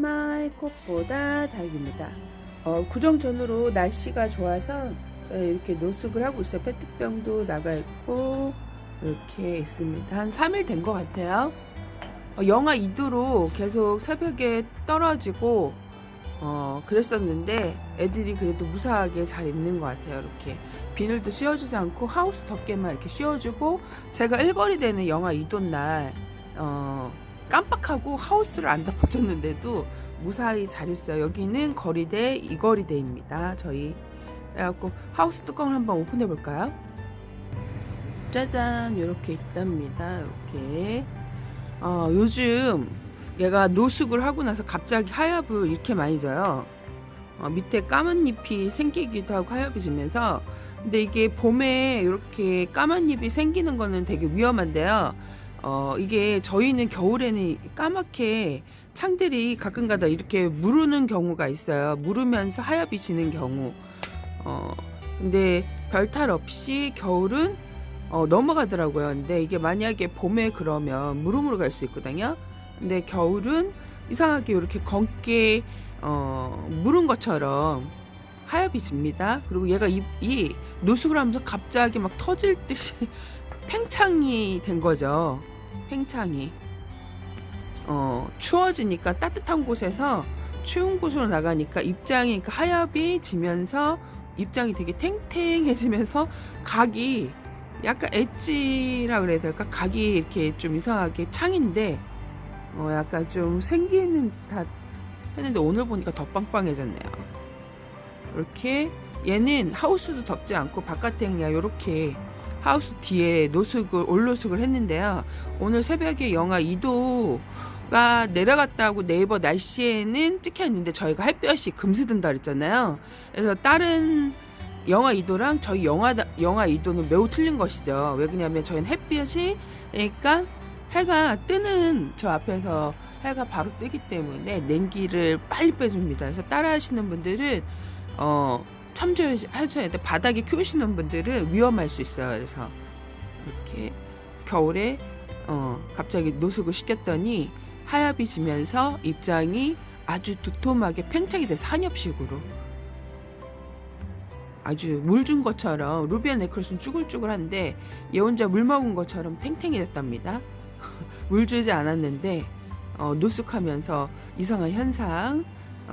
스마일 꽃보다 다육입니다. 구정전으로 날씨가 좋아서 이렇게 노숙을 하고 있어요. 페트병도 나가 있고 이렇게 있습니다. 한 3일 된 것 같아요. 영하 2도로 계속 새벽에 떨어지고 그랬었는데 애들이 그래도 무사하게 잘 있는 것 같아요. 이렇게 비늘도 씌워주지 않고 하우스 덮개만 이렇게 씌워주고, 제가 일거리 되는 영하 2도 날 깜빡하고 하우스를 안 덮어줬는데도 무사히 잘 있어요. 여기는 거리대 이거리대입니다. 저희 그래갖고 하우스 뚜껑을 한번 오픈해 볼까요? 짜잔, 이렇게 있답니다. 이렇게 요즘 얘가 노숙을 하고 나서 갑자기 하엽을 이렇게 많이 져요. 밑에 까만 잎이 생기기도 하고 하엽이 지면서. 근데 이게 봄에 이렇게 까만 잎이 생기는 거는 되게 위험한데요. 이게 저희는 겨울에는 까맣게 창들이 가끔가다 이렇게 무르는 경우가 있어요. 무르면서 하엽이 지는 경우. 근데 별탈 없이 겨울은 넘어가더라고요. 근데 이게 만약에 봄에 그러면 무름으로 갈 수 있거든요. 근데 겨울은 이상하게 이렇게 검게 무른 것처럼 하엽이 집니다. 그리고 얘가 이 노숙을 하면서 갑자기 막 터질 듯이 팽창이 된 거죠. 팽창이. 추워지니까 따뜻한 곳에서 추운 곳으로 나가니까 입장이, 그러니까 하엽이 지면서 입장이 되게 탱탱해지면서 각이 약간 엣지라 그래야 될까? 각이 이렇게 좀 이상하게 창인데 약간 좀 생기는 듯 했는데 오늘 보니까 더 빵빵해졌네요. 이렇게 얘는 하우스도 덮지 않고 바깥에 그냥 이렇게 하우스 뒤에 올노숙을 했는데요. 오늘 새벽에 영하 2도가 내려갔다고 네이버 날씨에는 찍혀 있는데 저희가 햇볕이 금스든다 그랬잖아요. 그래서 다른 영하 2도랑 저희 영하 2도는 매우 틀린 것이죠. 왜 그러냐면 저희는 햇볕이, 그러니까 해가 뜨는 저 앞에서 해가 바로 뜨기 때문에 냉기를 빨리 빼줍니다. 그래서 따라 하시는 분들은 참조하셔야 돼. 바닥에 키우시는 분들은 위험할 수 있어요. 그래서 이렇게 겨울에 갑자기 노숙을 시켰더니 하엽이 지면서 입장이 아주 도톰하게 팽창이 돼서 한엽식으로 아주 물 준 것처럼, 루비안 네크로스는 쭈글쭈글한데 얘 혼자 물 먹은 것처럼 탱탱해졌답니다. 물 주지 않았는데 노숙하면서 이상한 현상.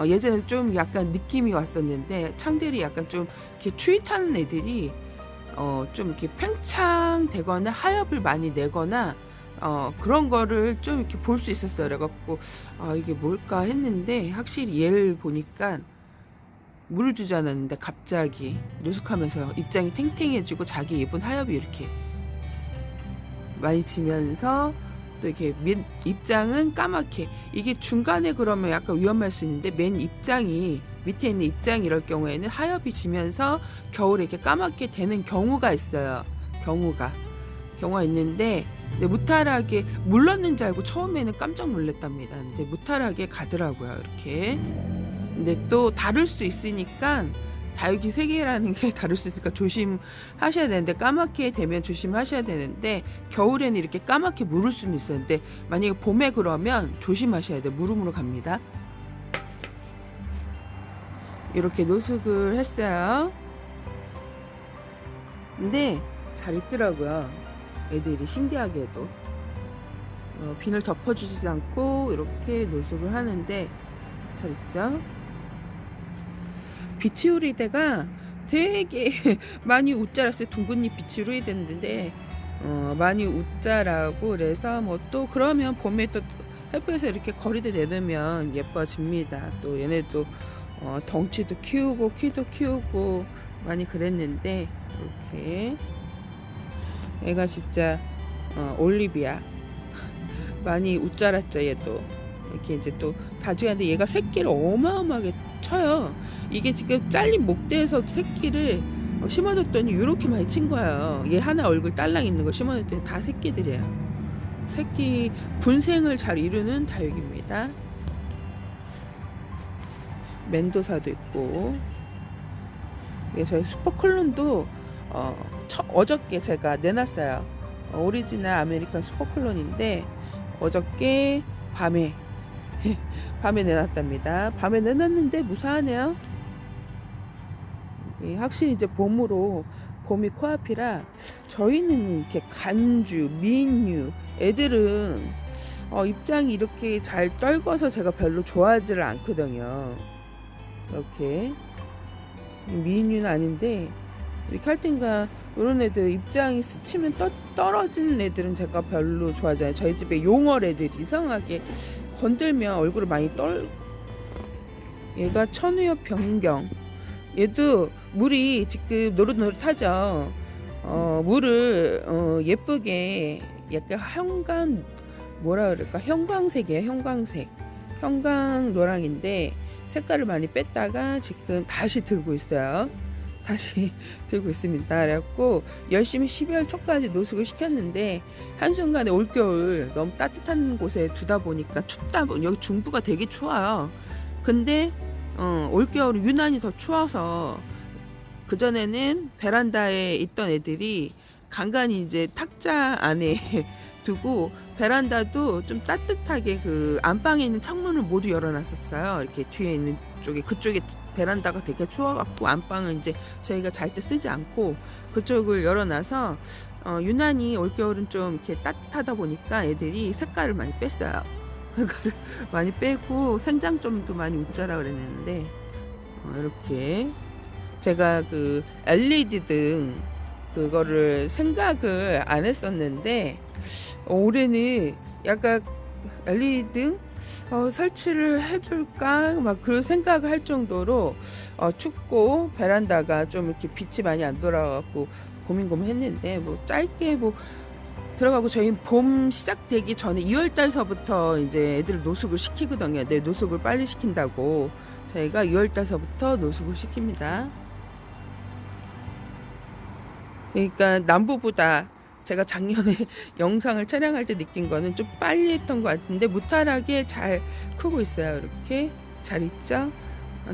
예전에 좀 약간 느낌이 왔었는데 창들이 약간 좀 이렇게 추위 타는 애들이 좀 이렇게 팽창되거나 하엽을 많이 내거나 그런 거를 좀 이렇게 볼 수 있었어요. 그래갖고 이게 뭘까 했는데 확실히 얘를 보니까 물을 주지 않았는데 갑자기 노숙하면서 입장이 탱탱해지고 자기 입은 하엽이 이렇게 많이 지면서 또 이렇게 맨 입장은 까맣게, 이게 중간에 그러면 약간 위험할 수 있는데 맨 입장이, 밑에 있는 입장이 이럴 경우에는 하엽이 지면서 겨울에 이렇게 까맣게 되는 경우가 있어요. 경우가 있는데 무탈하게 물렀는 줄 알고 처음에는 깜짝 놀랐답니다. 근데 무탈하게 가더라고요. 이렇게. 근데 또 다를 수 있으니까, 다육이 세계라는 게 다를 수 있으니까 조심하셔야 되는데, 까맣게 되면 조심하셔야 되는데 겨울에는 이렇게 까맣게 무를 수는 있었는데 만약에 봄에 그러면 조심하셔야 돼요. 무름으로 갑니다. 이렇게 노숙을 했어요. 근데 잘 있더라고요. 애들이 신기하게도 비늘 덮어주지도 않고 이렇게 노숙을 하는데 잘 있죠. 비치우리대가 되게 많이 웃자랐어요. 둥근잎 비치우리대인데 많이 웃자라고. 그래서 뭐 또 그러면 봄에 또 햇볕에서 이렇게 거리대 내두면 예뻐집니다. 또 얘네도 덩치도 키우고 키도 키우고 많이 그랬는데 이렇게 얘가 진짜 올리비아 많이 웃자랐죠. 얘도 이렇게 이제 또 다주는데 얘가 새끼를 어마어마하게 쳐요. 이게 지금 잘린 목대에서 새끼를 심어줬더니 이렇게 많이 친 거예요. 얘 하나 얼굴 딸랑 있는 거 심어줬더니 다 새끼들이에요. 새끼 군생을 잘 이루는 다육입니다. 멘도사도 있고. 저희 슈퍼클론도 어저께 제가 내놨어요. 오리지널 아메리칸 슈퍼클론인데 어저께 밤에 밤에 내놨답니다. 밤에 내놨는데 무사하네요. 예, 확실히 이제 봄이 코앞이라 저희는 이렇게 간주, 민유 애들은 입장이 이렇게 잘 떨궈서 제가 별로 좋아하지를 않거든요. 이렇게 미인유는 아닌데 이렇게 할 땐가 이런 애들 입장이 스치면 떨어지는 애들은 제가 별로 좋아하지 않아요. 저희 집에 용얼 애들이 이상하게 건들면 얼굴을 많이 얘가 천우엽 변경. 얘도 물이 지금 노릇노릇하죠. 물을 예쁘게 약간 뭐라 그럴까, 형광색이에요. 형광 노랑인데 색깔을 많이 뺐다가 지금 다시 들고 있어요. 다시 들고 있습니다. 그래갖고 열심히 12월 초까지 노숙을 시켰는데 한순간에 올겨울 너무 따뜻한 곳에 두다 보니까 여기 중부가 되게 추워요. 근데 올겨울 유난히 더 추워서 그전에는 베란다에 있던 애들이 간간히 이제 탁자 안에 두고 베란다도 좀 따뜻하게 그 안방에 있는 창문을 모두 열어놨었어요. 이렇게 뒤에 있는 그쪽에 베란다가 되게 추워갖고 안방을 이제 저희가 잘 때 쓰지 않고 그쪽을 열어놔서 유난히 올겨울은 좀 이렇게 따뜻하다 보니까 애들이 색깔을 많이 뺐어요. 그거를 많이 빼고 생장점도 많이 웃자라 그랬는데 이렇게 제가 그 LED 등 그거를 생각을 안 했었는데 올해는 약간 LED 등 설치를 해줄까 막 그런 생각을 할 정도로 춥고 베란다가 좀 이렇게 빛이 많이 안 돌아와갖고 고민했는데 뭐 짧게 뭐 들어가고 저희 봄 시작되기 전에 2월 달서부터 이제 애들 노숙을 시키거든요. 네, 노숙을 빨리 시킨다고 저희가 2월 달서부터 노숙을 시킵니다. 그러니까 남부보다 제가 작년에 영상을 촬영할 때 느낀 거는 좀 빨리 했던 것 같은데 무탈하게 잘 크고 있어요. 이렇게 잘 있죠?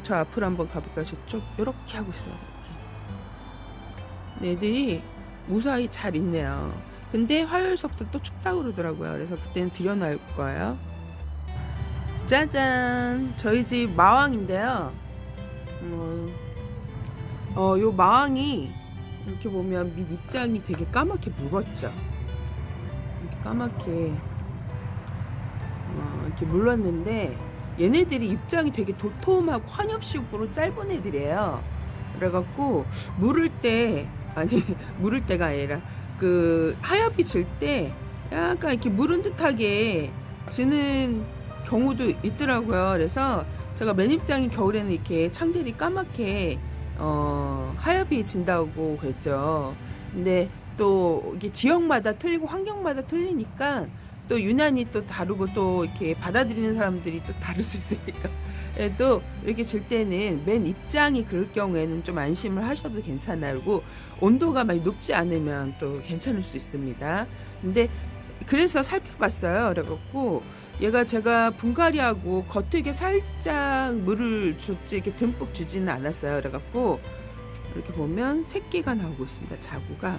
저 앞으로 한번 가볼까요? 저쪽 이렇게 하고 있어요. 이렇게. 애들이 무사히 잘 있네요. 근데 화요일서부터 또 춥다고 그러더라고요. 그래서 그때는 들여놓을 거예요. 짜잔! 저희 집 마왕인데요. 요 마왕이 이렇게 보면 밑 입장이 되게 까맣게 물었죠. 이렇게 까맣게 이렇게 물렀는데 얘네들이 입장이 되게 도톰하고 환엽식으로 짧은 애들이에요. 그래갖고 물을 때가 아니라 그 하엽이 질 때 약간 이렇게 물은 듯하게 지는 경우도 있더라고요. 그래서 제가 맨 입장이 겨울에는 이렇게 창들이 까맣게 하엽이 진다고 그랬죠. 근데 또 이게 지역마다 틀리고 환경마다 틀리니까 또 유난히 또 다르고 또 이렇게 받아들이는 사람들이 또 다를 수 있으니까 또 이렇게 질 때는 맨 입장이 그럴 경우에는 좀 안심을 하셔도 괜찮아요. 그리고 온도가 많이 높지 않으면 또 괜찮을 수 있습니다. 근데 그래서 살펴봤어요. 그래갖고 얘가 제가 분갈이하고 겉에게 살짝 물을 줬지 이렇게 듬뿍 주지는 않았어요. 그래갖고 이렇게 보면 새끼가 나오고 있습니다. 자구가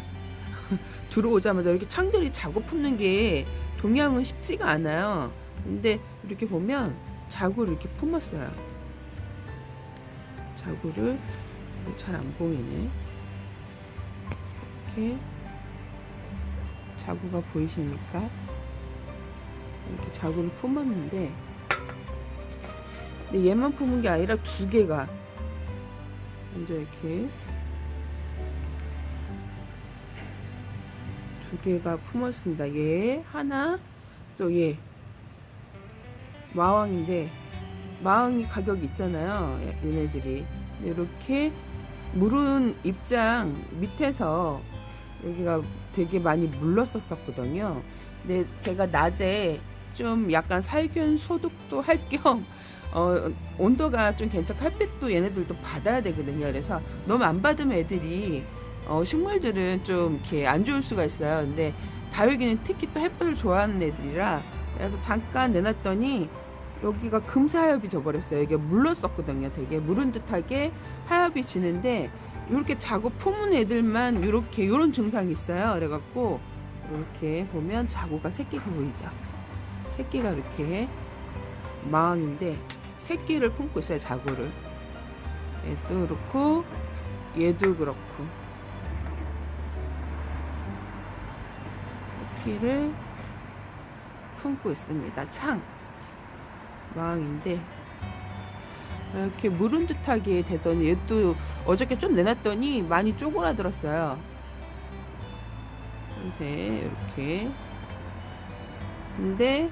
들어오자마자 이렇게 창들이 자구 품는 게 동양은 쉽지가 않아요. 근데 이렇게 보면 자구를 이렇게 품었어요. 자구를 잘 안 보이네. 이렇게 자구가 보이십니까? 이렇게 자구를 품었는데 근데 얘만 품은 게 아니라 두 개가 먼저 이렇게 두 개가 품었습니다. 얘 하나 또 얘 마왕인데 마왕이 가격이 있잖아요. 얘네들이 이렇게 물은 입장 밑에서 여기가 되게 많이 물렀었거든요. 근데 제가 낮에 좀 약간 살균 소독도 할 겸 온도가 좀 괜찮고 햇빛도 얘네들도 받아야 되거든요. 그래서 너무 안 받으면 애들이 식물들은 좀 이렇게 안 좋을 수가 있어요. 근데 다육이는 특히 또 햇빛을 좋아하는 애들이라 그래서 잠깐 내놨더니 여기가 금세 하엽이 져버렸어요. 이게 물렀었거든요. 되게 물은 듯하게 하엽이 지는데 이렇게 자고 품은 애들만 이런 증상이 있어요. 그래갖고 이렇게 보면 자구가 새끼가 보이죠. 새끼가 이렇게 마왕인데 새끼를 품고 있어요. 자구를. 얘도 그렇고 얘도 그렇고 새끼를 품고 있습니다. 창 마왕인데 이렇게 물은 듯하게 되더니 얘도 어저께 좀 내놨더니 많이 쪼그라들었어요. 이렇게 근데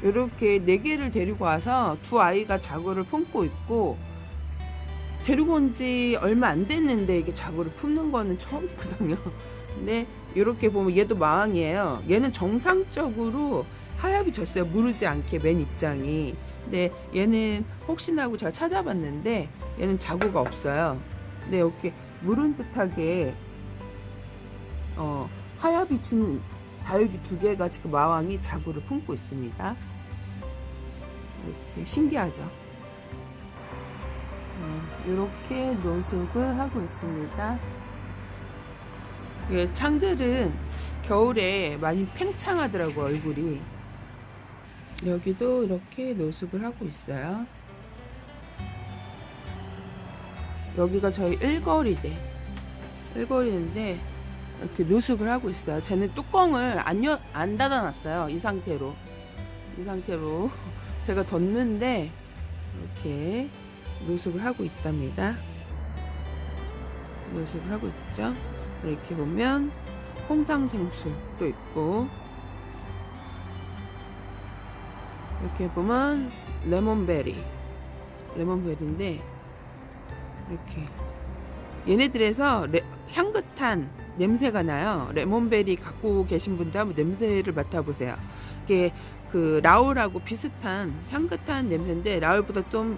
이렇게 4개를 데리고 와서 두 아이가 자구를 품고 있고, 데리고 온 지 얼마 안 됐는데 이게 자구를 품는 거는 처음이거든요. 근데 이렇게 보면 얘도 마왕이에요. 얘는 정상적으로 하엽이 졌어요. 무르지 않게 맨 입장이. 근데 얘는 혹시나 하고 제가 찾아봤는데 얘는 자구가 없어요. 근데 이렇게 무른 듯하게 하엽이 진 다육이 2개가 지금 마왕이 자구를 품고 있습니다. 이렇게 신기하죠? 이렇게 노숙을 하고 있습니다. 예, 창들은 겨울에 많이 팽창하더라고요, 얼굴이. 여기도 이렇게 노숙을 하고 있어요. 여기가 저희 일거리인데 이렇게 노숙을 하고 있어요. 쟤는 뚜껑을 안 닫아놨어요. 이 상태로 제가 뒀는데 이렇게 노숙을 하고 있답니다. 노숙을 하고 있죠. 이렇게 보면 홍상생수도 있고, 이렇게 보면 레몬베리인데 이렇게 얘네들에서 향긋한 냄새가 나요. 레몬베리 갖고 계신 분들 한번 냄새를 맡아보세요. 이게 그 라울하고 비슷한 향긋한 냄새인데 라울보다 좀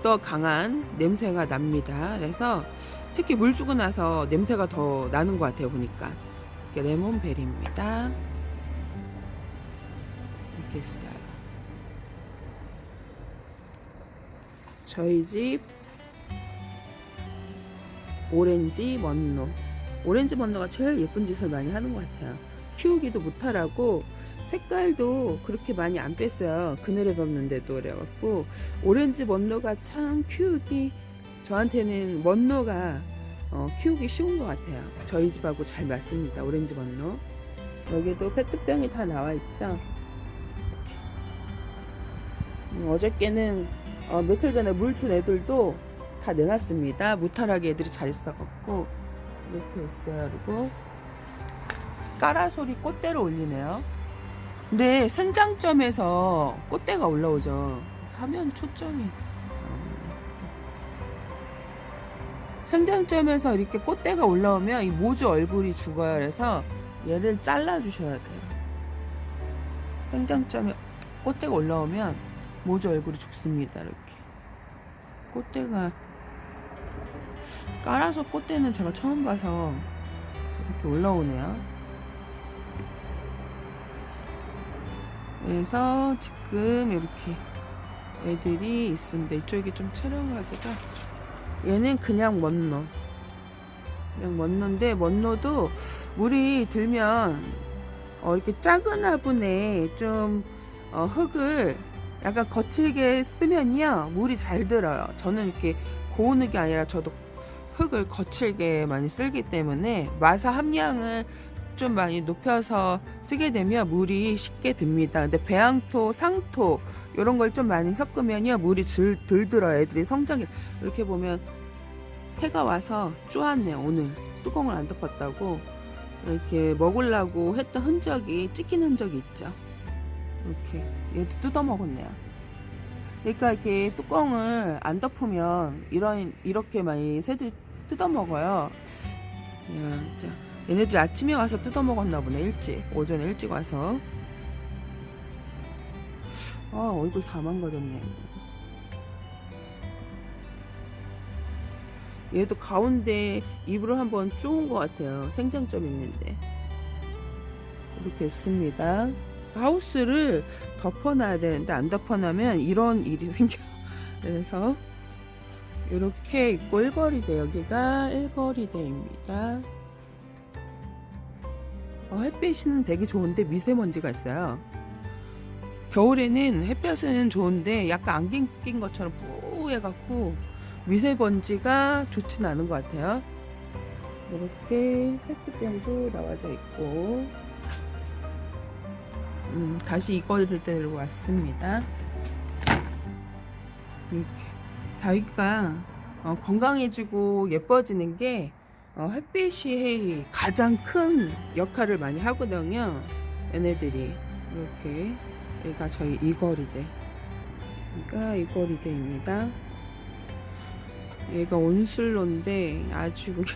더 강한 냄새가 납니다. 그래서 특히 물 주고 나서 냄새가 더 나는 것 같아요. 보니까 이게 레몬베리입니다. 이렇게 써요. 저희 집 오렌지 먼로가 제일 예쁜 짓을 많이 하는 것 같아요. 키우기도 못하라고 색깔도 그렇게 많이 안 뺐어요. 그늘에 뒀는데도. 그래갖고 오렌지 먼로가 참 키우기, 저한테는 먼로가 키우기 쉬운 것 같아요. 저희 집하고 잘 맞습니다. 오렌지 먼로. 여기도 페트병이 다 나와 있죠. 어저께는 며칠 전에 물 준 애들도 다 내놨습니다. 무탈하게 애들이 잘 있어갖고 이렇게 있어요. 그리고 까라소리 꽃대를 올리네요. 근데 생장점에서 꽃대가 올라오죠. 화면 초점이 생장점에서 이렇게 꽃대가 올라오면 이 모주 얼굴이 죽어요. 그래서 얘를 잘라 주셔야 돼요. 생장점에 꽃대가 올라오면 모주 얼굴이 죽습니다. 이렇게 꽃대가, 깔아서 꽃대는 제가 처음 봐서 이렇게 올라오네요. 그래서 지금 이렇게 애들이 있습니다. 이쪽이 좀 촬영하기가, 얘는 그냥 먼로인데 먼로도 물이 들면 이렇게 작은 화분에 좀 흙을 약간 거칠게 쓰면요 물이 잘 들어요. 저는 이렇게 고운 흙이 아니라 저도 흙을 거칠게 많이 쓰기 때문에 마사 함량을 좀 많이 높여서 쓰게 되면 물이 쉽게 듭니다. 근데 배양토, 상토 이런 걸 좀 많이 섞으면요 물이 덜 들어요. 애들이 성장이. 이렇게 보면 새가 와서 쪼았네요. 오늘 뚜껑을 안 덮었다고 이렇게 먹으려고 했던 흔적이, 찍힌 흔적이 있죠. 이렇게 얘도 뜯어 먹었네요. 그러니까 이렇게 뚜껑을 안 덮으면 이렇게 많이 새들이 뜯어 먹어요. 자, 얘네들 아침에 와서 뜯어 먹었나 보네. 오전에 일찍 와서. 얼굴 다 망가졌네. 얘도 가운데 입으로 한번 쪼은 것 같아요. 생장점 있는데. 이렇게 있습니다. 하우스를 덮어놔야 되는데 안 덮어놔면 이런 일이 생겨요. 그래서 이렇게 있고, 일거리대, 여기가 일거리대입니다. 햇빛은 되게 좋은데 미세먼지가 있어요. 겨울에는 햇볕 햇볕은 좋은데 약간 안개 낀 것처럼 뿌해갖고 미세먼지가 좋진 않은 것 같아요. 이렇게 페트병도 나와져 있고, 다시 이거를 데리고 왔습니다. 이렇게 다육이가 건강해지고 예뻐지는 게 햇빛이 가장 큰 역할을 많이 하거든요. 얘네들이 이렇게, 얘가 저희 이거리대, 그러니까 이거리대입니다. 얘가 온슬로인데 아주 그냥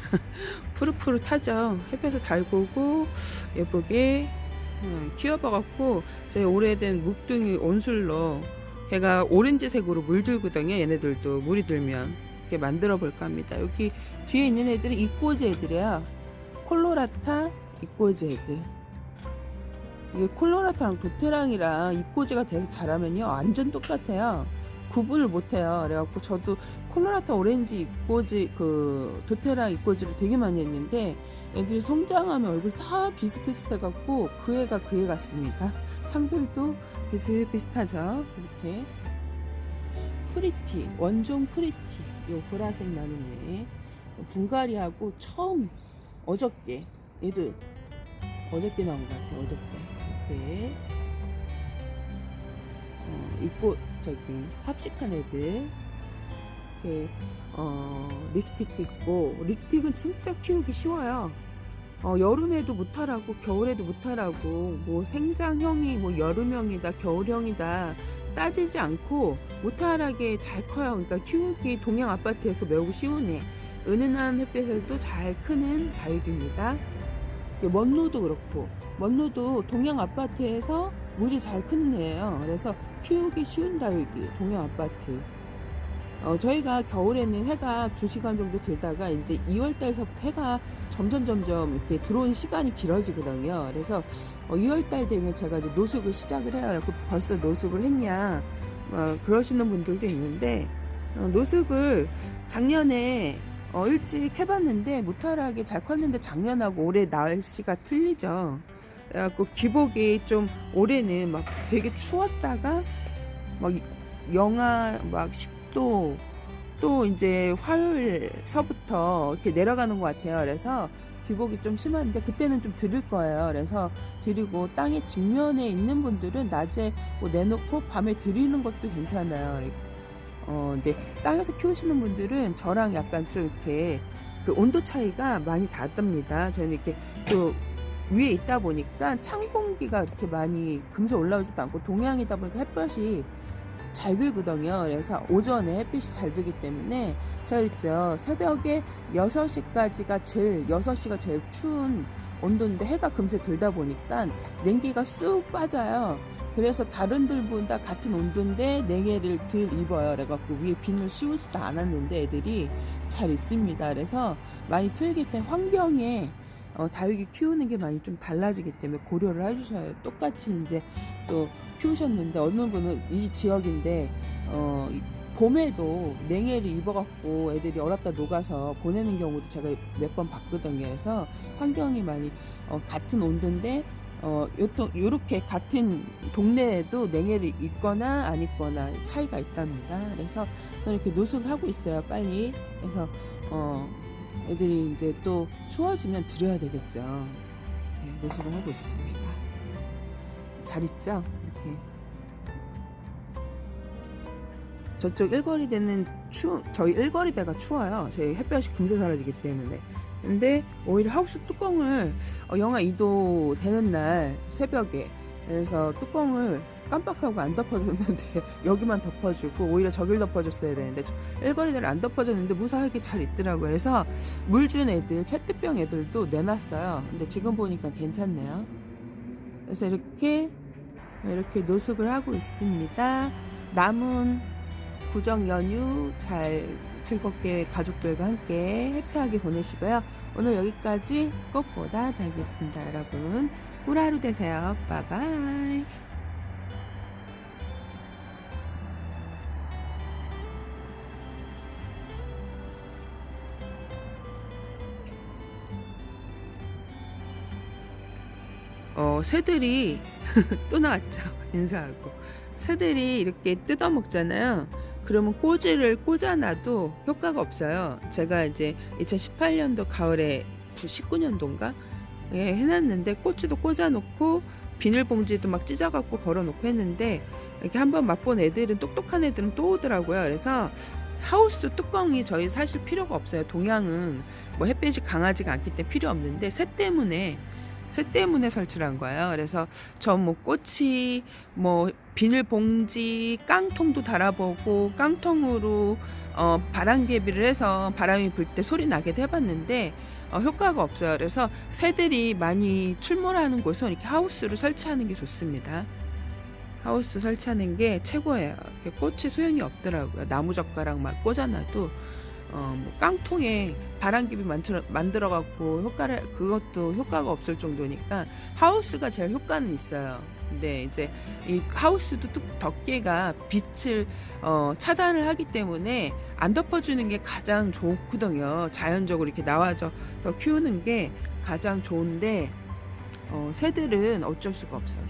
푸릇푸릇하죠. 햇볕을 달구고 예쁘게 키워봐갖고, 저희 오래된 묵둥이 온슬로, 걔가 오렌지색으로 물들거든요. 얘네들도 물이 들면 이렇게 만들어 볼까 합니다. 여기 뒤에 있는 애들은 이꼬지 애들이에요. 콜로라타 이꼬지 애들. 이게 콜로라타랑 도테랑이랑 이꼬지가 돼서 자라면요 완전 똑같아요. 구분을 못해요. 그래갖고 저도 콜로라타 오렌지 이꼬지, 도테랑 이꼬지를 되게 많이 했는데, 애들이 성장하면 얼굴 다 비슷비슷해갖고 그 애가 그 애 같습니다. 창들도 비슷비슷하죠. 이렇게 프리티, 원종 프리티, 요 보라색 나는 애, 분갈이하고 처음 어저께, 얘도 어저께 나온 것 같아요. 어저께 이렇게 있고, 저기 합식한 애들 이렇게 릭틱도 있고. 릭틱은 진짜 키우기 쉬워요. 여름에도 무탈하고 겨울에도 무탈하고, 뭐 생장형이 뭐 여름형이다 겨울형이다 따지지 않고 무탈하게 잘 커요. 그러니까 키우기 동양 아파트에서 매우 쉬운 애, 은은한 햇빛에도 잘 크는 다육입니다. 먼로도 그렇고, 먼로도 동양 아파트에서 무지 잘 크는 애예요. 그래서 키우기 쉬운 다육이 동양 아파트. 저희가 겨울에는 해가 2시간 정도 들다가 이제 2월달서부터 해가 점점 이렇게 들어오는 시간이 길어지거든요. 그래서 2월달 되면 제가 이제 노숙을 시작을 해요. 그래서 벌써 노숙을 했냐 그러시는 분들도 있는데, 노숙을 작년에 일찍 해봤는데 무탈하게 잘 컸는데, 작년하고 올해 날씨가 틀리죠. 그래갖고 기복이 좀, 올해는 막 되게 추웠다가 막 영하 막 10도, 또 이제 화요일서부터 이렇게 내려가는 것 같아요. 그래서 기복이 좀 심한데 그때는 좀 드릴 거예요. 그래서 드리고, 땅의 직면에 있는 분들은 낮에 뭐 내놓고 밤에 드리는 것도 괜찮아요. 근데 땅에서 키우시는 분들은 저랑 약간 좀 이렇게 그 온도 차이가 많이 다릅니다. 저는 이렇게 또 위에 있다 보니까 찬 공기가 이렇게 많이 금세 올라오지도 않고, 동양이다 보니까 햇볕이 잘 들거든요. 그래서 오전에 햇빛이 잘 들기 때문에, 제가 그랬죠. 새벽에 6시까지가 6시가 제일 추운 온도인데, 해가 금세 들다 보니까 냉기가 쑥 빠져요. 그래서 다른 들보다 같은 온도인데 냉해를 덜 입어요. 그래갖고 위에 비늘 씌우지도 않았는데 애들이 잘 있습니다. 그래서 많이 틀기 때문에 환경에 다육이 키우는 게 많이 좀 달라지기 때문에 고려를 해주셔야. 똑같이 이제 또 키우셨는데, 어느 분은 이 지역인데 봄에도 냉해를 입어갖고 애들이 얼었다 녹아서 보내는 경우도 제가 몇 번 봤거든요. 그래서 환경이 많이 같은 온도인데 요렇게 같은 동네에도 냉해를 입거나 안 입거나 차이가 있답니다. 그래서 저는 이렇게 노숙을 하고 있어요, 빨리. 그래서 애들이 이제 또 추워지면 드려야 되겠죠. 네, 노숙을 하고 있습니다. 잘 있죠? 이렇게. 저쪽 일거리대는 저희 일거리대가 추워요. 저희 햇볕이 금세 사라지기 때문에. 근데 오히려 하우스 뚜껑을 영하 2도 되는 날 새벽에, 그래서 뚜껑을 깜빡하고 안 덮어줬는데 여기만 덮어주고, 오히려 저길 덮어줬어야 되는데 일거리대를 안 덮어줬는데 무사하게 잘 있더라고요. 그래서 물 준 애들, 페트병 애들도 내놨어요. 근데 지금 보니까 괜찮네요. 그래서 이렇게 노숙을 하고 있습니다. 남은 구정 연휴 잘 즐겁게 가족들과 함께 해피하게 보내시고요. 오늘 여기까지 꽃보다 다육이었습니다. 여러분 꿀하루 되세요. 바이바이. 새들이 또 나왔죠. 인사하고 새들이 이렇게 뜯어 먹잖아요. 그러면 꼬지를 꽂아놔도 효과가 없어요. 제가 이제 2018년도 가을에 19년도인가 해놨는데 꼬치도 꽂아놓고 비닐봉지도 막 찢어갖고 걸어놓고 했는데 이렇게 한번 맛본 애들은, 똑똑한 애들은 또 오더라고요. 그래서 하우스 뚜껑이 저희 사실 필요가 없어요. 동양은 뭐 햇빛이 강하지가 않기 때문에 필요 없는데 새 때문에 설치를 한 거예요. 그래서 저 뭐 꼬치, 뭐 비닐봉지, 깡통도 달아보고 깡통으로 바람개비를 해서 바람이 불 때 소리 나게 해봤는데 효과가 없어요. 그래서 새들이 많이 출몰하는 곳은 이렇게 하우스를 설치하는 게 좋습니다. 하우스 설치하는 게 최고예요. 꽃이 소용이 없더라고요. 나무젓가락 막 꽂아놔도 뭐 깡통에 바람개비 만들어갖고 그것도 효과가 없을 정도니까 하우스가 제일 효과는 있어요. 근데 이제 이 하우스도 덮개가 빛을 차단을 하기 때문에 안 덮어주는 게 가장 좋거든요. 자연적으로 이렇게 나와서 키우는 게 가장 좋은데 새들은 어쩔 수가 없어요.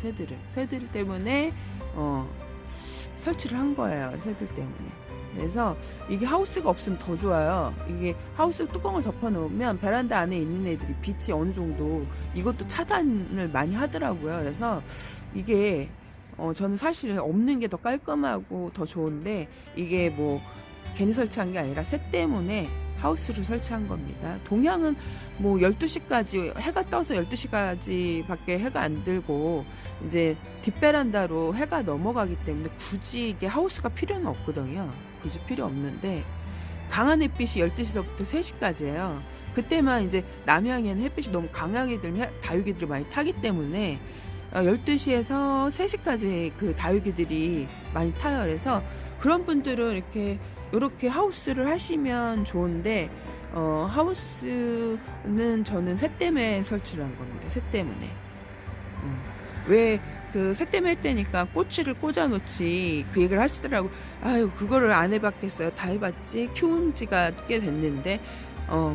새들 때문에 설치를 한 거예요. 새들 때문에. 그래서 이게 하우스가 없으면 더 좋아요. 이게 하우스 뚜껑을 덮어 놓으면 베란다 안에 있는 애들이 빛이 어느 정도, 이것도 차단을 많이 하더라고요. 그래서 이게 저는 사실 없는 게 더 깔끔하고 더 좋은데, 이게 뭐 괜히 설치한 게 아니라 새 때문에 하우스를 설치한 겁니다. 동양은 뭐 12시까지 해가 떠서 12시까지 밖에 해가 안 들고 이제 뒷베란다로 해가 넘어가기 때문에 굳이 이게 하우스가 필요는 없거든요. 굳이 필요 없는데 강한 햇빛이 12시서부터 3시까지예요. 그때만 이제 남향에는 햇빛이 너무 강하게 들면 다육이들이 많이 타기 때문에 12시에서 3시까지 그 다육이들이 많이 타요. 그래서 그런 분들은 이렇게 하우스를 하시면 좋은데 하우스는 저는 새 때문에 설치를 한 겁니다. 새 때문에. 왜 그 새 때문에 했다니까 꼬치를 꽂아놓지 그 얘기를 하시더라고. 아유, 그거를 안 해봤겠어요. 다 해봤지. 키운 지가 꽤 됐는데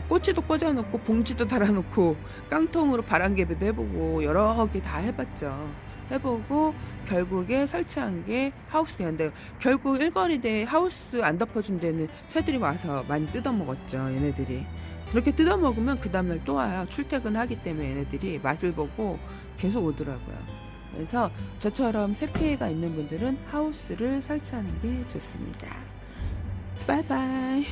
꼬치도 꽂아놓고 봉지도 달아놓고 깡통으로 바람개비도 해보고 여러 개 다 해봤죠. 해보고 결국에 설치한 게 하우스였는데, 결국 일거리대 하우스 안 덮어준 데는 새들이 와서 많이 뜯어먹었죠. 얘네들이 그렇게 뜯어먹으면 그 다음날 또 와요. 출퇴근하기 때문에 얘네들이 맛을 보고 계속 오더라고요. 그래서 저처럼 새 피해가 있는 분들은 하우스를 설치하는 게 좋습니다. 바이바이.